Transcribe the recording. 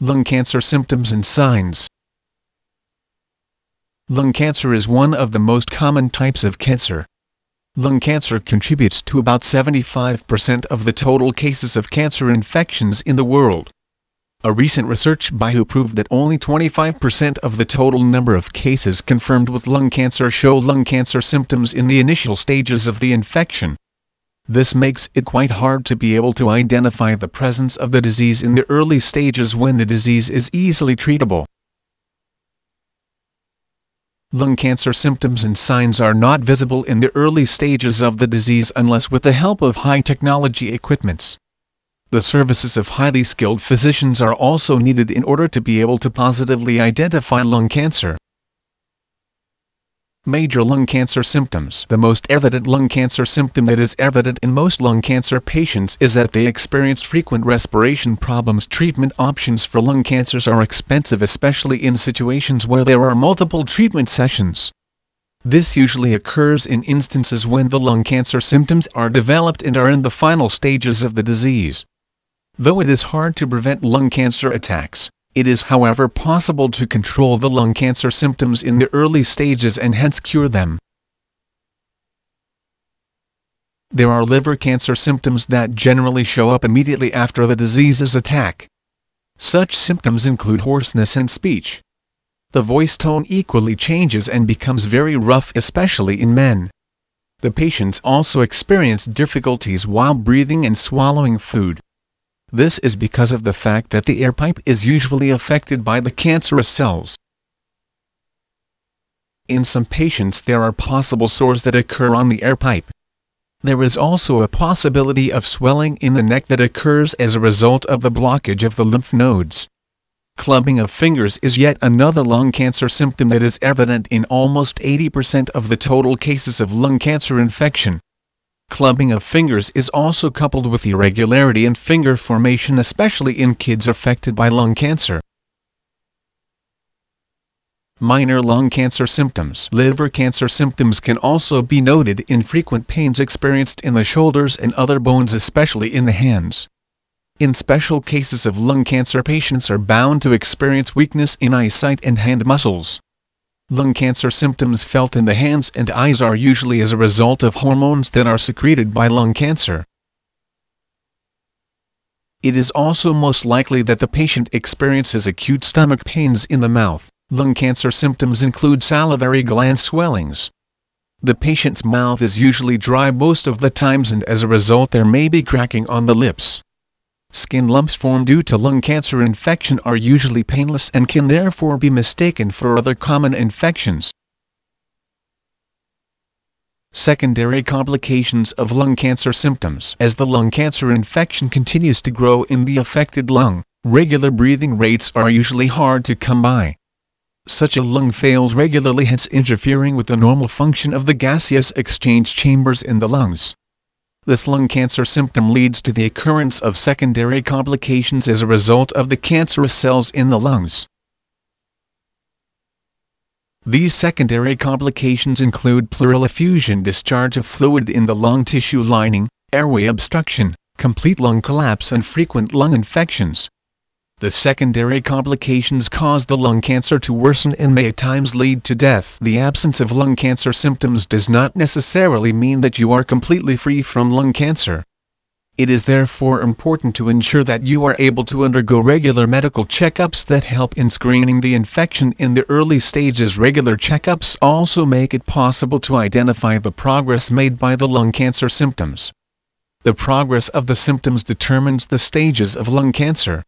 Lung cancer symptoms and signs. Lung cancer is one of the most common types of cancer. Lung cancer contributes to about 75% of the total cases of cancer infections in the world. A recent research by WHO proved that only 25% of the total number of cases confirmed with lung cancer show lung cancer symptoms in the initial stages of the infection. This makes it quite hard to be able to identify the presence of the disease in the early stages when the disease is easily treatable. Lung cancer symptoms and signs are not visible in the early stages of the disease unless with the help of high-technology equipments. The services of highly skilled physicians are also needed in order to be able to positively identify lung cancer. Major lung cancer symptoms. The most evident lung cancer symptom that is evident in most lung cancer patients is that they experience frequent respiration problems. Treatment options for lung cancers are expensive, especially in situations where there are multiple treatment sessions. This usually occurs in instances when the lung cancer symptoms are developed and are in the final stages of the disease. Though it is hard to prevent lung cancer attacks, it is however possible to control the lung cancer symptoms in the early stages and hence cure them. There are liver cancer symptoms that generally show up immediately after the disease's attack. Such symptoms include hoarseness and speech. The voice tone equally changes and becomes very rough, especially in men. The patients also experience difficulties while breathing and swallowing food. This is because of the fact that the air pipe is usually affected by the cancerous cells. In some patients there are possible sores that occur on the air pipe. There is also a possibility of swelling in the neck that occurs as a result of the blockage of the lymph nodes. Clubbing of fingers is yet another lung cancer symptom that is evident in almost 80% of the total cases of lung cancer infection. Clubbing of fingers is also coupled with irregularity in finger formation, especially in kids affected by lung cancer. Minor lung cancer symptoms. Liver cancer symptoms can also be noted in frequent pains experienced in the shoulders and other bones, especially in the hands. In special cases of lung cancer, patients are bound to experience weakness in eyesight and hand muscles. Lung cancer symptoms felt in the hands and eyes are usually as a result of hormones that are secreted by lung cancer. It is also most likely that the patient experiences acute stomach pains in the mouth. Lung cancer symptoms include salivary gland swellings. The patient's mouth is usually dry most of the times, and as a result there may be cracking on the lips. Skin lumps formed due to lung cancer infection are usually painless and can therefore be mistaken for other common infections. Secondary complications of lung cancer symptoms. As the lung cancer infection continues to grow in the affected lung, regular breathing rates are usually hard to come by. Such a lung fails regularly, hence interfering with the normal function of the gaseous exchange chambers in the lungs. This lung cancer symptom leads to the occurrence of secondary complications as a result of the cancerous cells in the lungs. These secondary complications include pleural effusion, discharge of fluid in the lung tissue lining, airway obstruction, complete lung collapse, and frequent lung infections. The secondary complications cause the lung cancer to worsen and may at times lead to death. The absence of lung cancer symptoms does not necessarily mean that you are completely free from lung cancer. It is therefore important to ensure that you are able to undergo regular medical checkups that help in screening the infection in the early stages. Regular checkups also make it possible to identify the progress made by the lung cancer symptoms. The progress of the symptoms determines the stages of lung cancer.